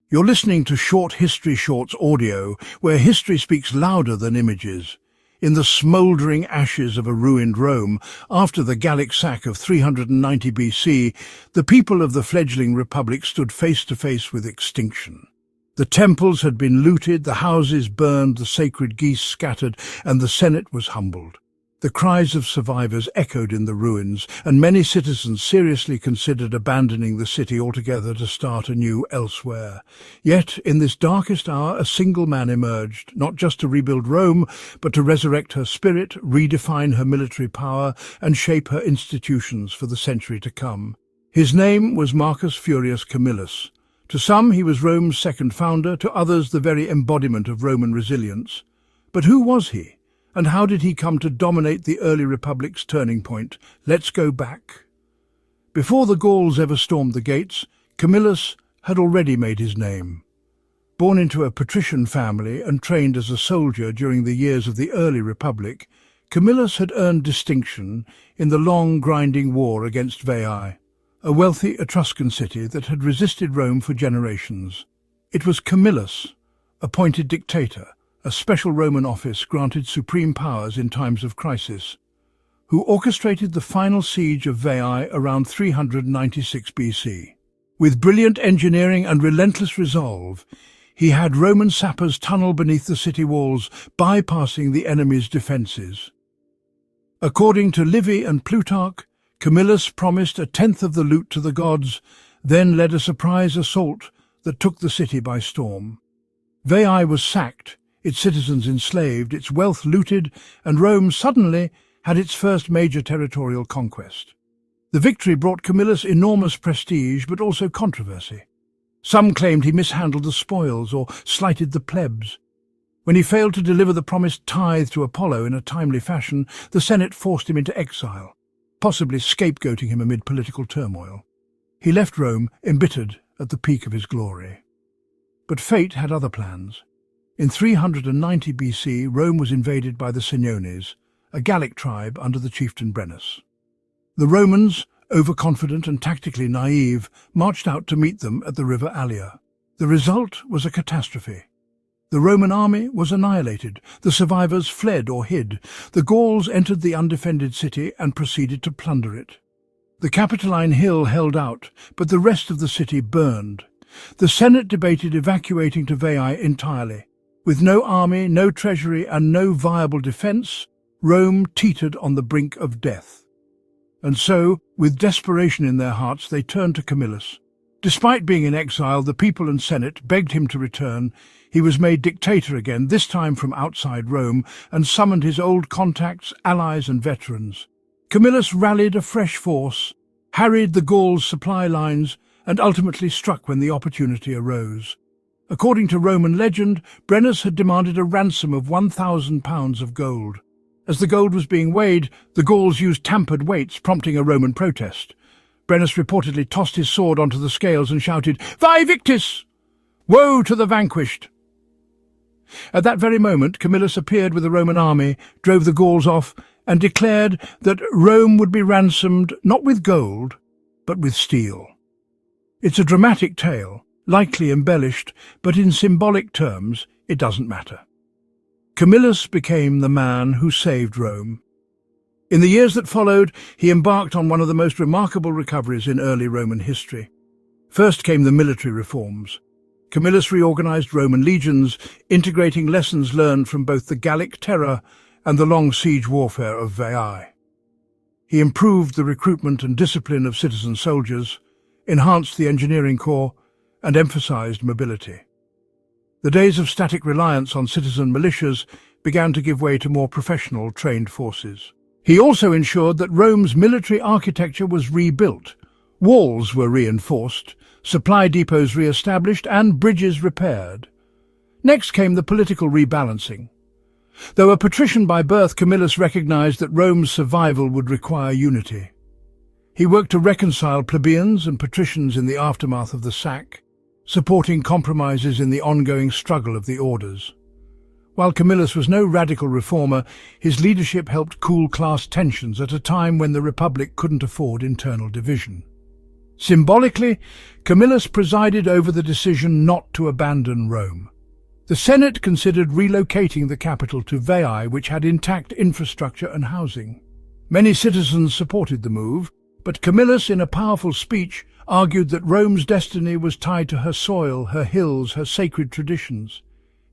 You're listening to Short History Shorts audio, where history speaks louder than images. In the smouldering ashes of a ruined Rome, after the Gallic sack of 390 BC, the people of the fledgling republic stood face to face with extinction. The temples had been looted, the houses burned, the sacred geese scattered, and the Senate was humbled. The cries of survivors echoed in the ruins, and many citizens seriously considered abandoning the city altogether to start anew elsewhere. Yet, in this darkest hour, a single man emerged, not just to rebuild Rome, but to resurrect her spirit, redefine her military power, and shape her institutions for the century to come. His name was Marcus Furius Camillus. To some, he was Rome's second founder, to others the very embodiment of Roman resilience. But who was he? And how did he come to dominate the early republic's turning point? Let's go back. Before the Gauls ever stormed the gates, Camillus had already made his name. Born into a patrician family and trained as a soldier during the years of the early republic, Camillus had earned distinction in the long, grinding war against Veii, a wealthy Etruscan city that had resisted Rome for generations. It was Camillus, appointed dictator, a special Roman office granted supreme powers in times of crisis, who orchestrated the final siege of Veii around 396 BC. With brilliant engineering and relentless resolve, he had Roman sappers tunnel beneath the city walls, bypassing the enemy's defences. According to Livy and Plutarch, Camillus promised a tenth of the loot to the gods, then led a surprise assault that took the city by storm. Veii was sacked, its citizens enslaved, its wealth looted, and Rome suddenly had its first major territorial conquest. The victory brought Camillus enormous prestige, but also controversy. Some claimed he mishandled the spoils or slighted the plebs. When he failed to deliver the promised tithe to Apollo in a timely fashion, the Senate forced him into exile, possibly scapegoating him amid political turmoil. He left Rome embittered at the peak of his glory. But fate had other plans. In 390 BC, Rome was invaded by the Senones, a Gallic tribe under the chieftain Brennus. The Romans, overconfident and tactically naive, marched out to meet them at the river Allia. The result was a catastrophe. The Roman army was annihilated. The survivors fled or hid. The Gauls entered the undefended city and proceeded to plunder it. The Capitoline Hill held out, but the rest of the city burned. The Senate debated evacuating to Veii entirely. With no army, no treasury, and no viable defence, Rome teetered on the brink of death. And so, with desperation in their hearts, they turned to Camillus. Despite being in exile, the people and Senate begged him to return. He was made dictator again, this time from outside Rome, and summoned his old contacts, allies, and veterans. Camillus rallied a fresh force, harried the Gauls' supply lines, and ultimately struck when the opportunity arose. According to Roman legend, Brennus had demanded a ransom of 1,000 pounds of gold. As the gold was being weighed, the Gauls used tampered weights, prompting a Roman protest. Brennus reportedly tossed his sword onto the scales and shouted, "Vae victis! Woe to the vanquished!" At that very moment, Camillus appeared with a Roman army, drove the Gauls off, and declared that Rome would be ransomed not with gold, but with steel. It's a dramatic tale, likely embellished, but in symbolic terms, it doesn't matter. Camillus became the man who saved Rome. In the years that followed, he embarked on one of the most remarkable recoveries in early Roman history. First came the military reforms. Camillus reorganized Roman legions, integrating lessons learned from both the Gallic terror and the long siege warfare of Veii. He improved the recruitment and discipline of citizen soldiers, enhanced the engineering corps, and emphasized mobility. The days of static reliance on citizen militias began to give way to more professional, trained forces. He also ensured that Rome's military architecture was rebuilt. Walls were reinforced, supply depots re-established, and bridges repaired. Next came the political rebalancing. Though a patrician by birth, Camillus recognized that Rome's survival would require unity. He worked to reconcile plebeians and patricians in the aftermath of the sack, supporting compromises in the ongoing struggle of the orders. While Camillus was no radical reformer, his leadership helped cool class tensions at a time when the Republic couldn't afford internal division. Symbolically, Camillus presided over the decision not to abandon Rome. The Senate considered relocating the capital to Veii, which had intact infrastructure and housing. Many citizens supported the move, but Camillus, in a powerful speech, argued that Rome's destiny was tied to her soil, her hills, her sacred traditions.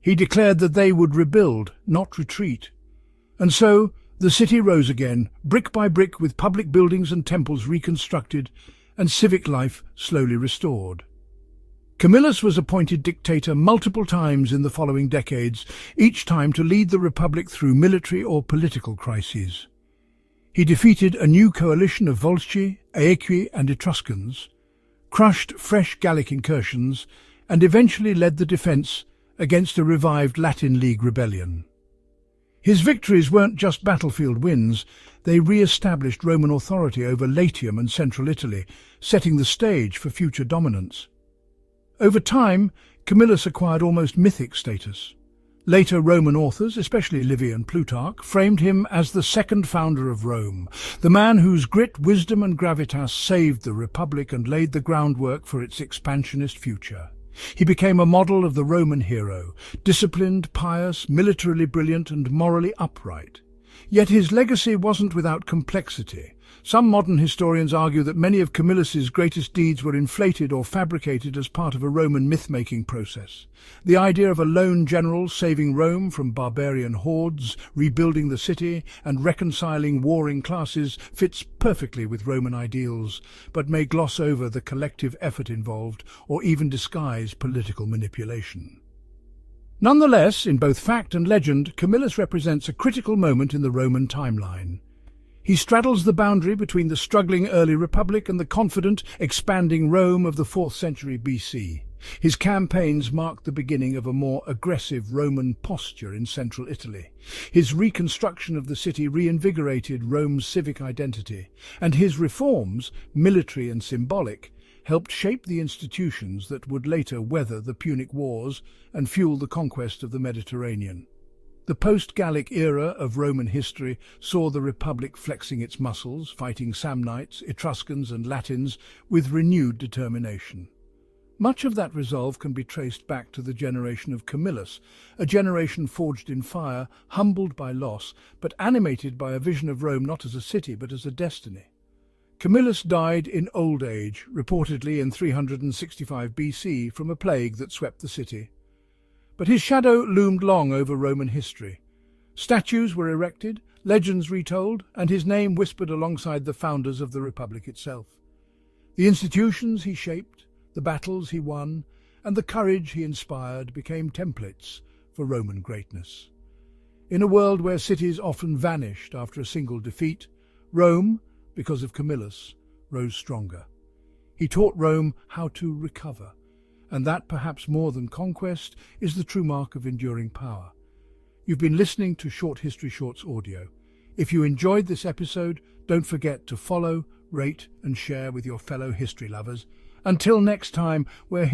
He declared that they would rebuild, not retreat. And so, the city rose again, brick by brick, with public buildings and temples reconstructed, and civic life slowly restored. Camillus was appointed dictator multiple times in the following decades, each time to lead the Republic through military or political crises. He defeated a new coalition of Volsci, Aequi and Etruscans, crushed fresh Gallic incursions, and eventually led the defence against a revived Latin League rebellion. His victories weren't just battlefield wins, they re-established Roman authority over Latium and central Italy, setting the stage for future dominance. Over time, Camillus acquired almost mythic status. Later Roman authors, especially Livy and Plutarch, framed him as the second founder of Rome, the man whose grit, wisdom and gravitas saved the Republic and laid the groundwork for its expansionist future. He became a model of the Roman hero, disciplined, pious, militarily brilliant and morally upright. Yet his legacy wasn't without complexity. Some modern historians argue that many of Camillus's greatest deeds were inflated or fabricated as part of a Roman myth-making process. The idea of a lone general saving Rome from barbarian hordes, rebuilding the city, and reconciling warring classes fits perfectly with Roman ideals, but may gloss over the collective effort involved or even disguise political manipulation. Nonetheless, in both fact and legend, Camillus represents a critical moment in the Roman timeline. He straddles the boundary between the struggling early republic and the confident, expanding Rome of the 4th century BC. His campaigns marked the beginning of a more aggressive Roman posture in central Italy. His reconstruction of the city reinvigorated Rome's civic identity, and his reforms, military and symbolic, helped shape the institutions that would later weather the Punic Wars and fuel the conquest of the Mediterranean. The post-Gallic era of Roman history saw the Republic flexing its muscles, fighting Samnites, Etruscans and Latins with renewed determination. Much of that resolve can be traced back to the generation of Camillus, a generation forged in fire, humbled by loss, but animated by a vision of Rome not as a city but as a destiny. Camillus died in old age, reportedly in 365 BC, from a plague that swept the city. But his shadow loomed long over Roman history. Statues were erected, legends retold, and his name whispered alongside the founders of the Republic itself. The institutions he shaped, the battles he won, and the courage he inspired became templates for Roman greatness. In a world where cities often vanished after a single defeat, Rome, because of Camillus, rose stronger. He taught Rome how to recover, and that, perhaps more than conquest, is the true mark of enduring power. You've been listening to Short History Shorts audio. If you enjoyed this episode, don't forget to follow, rate and share with your fellow history lovers. Until next time, where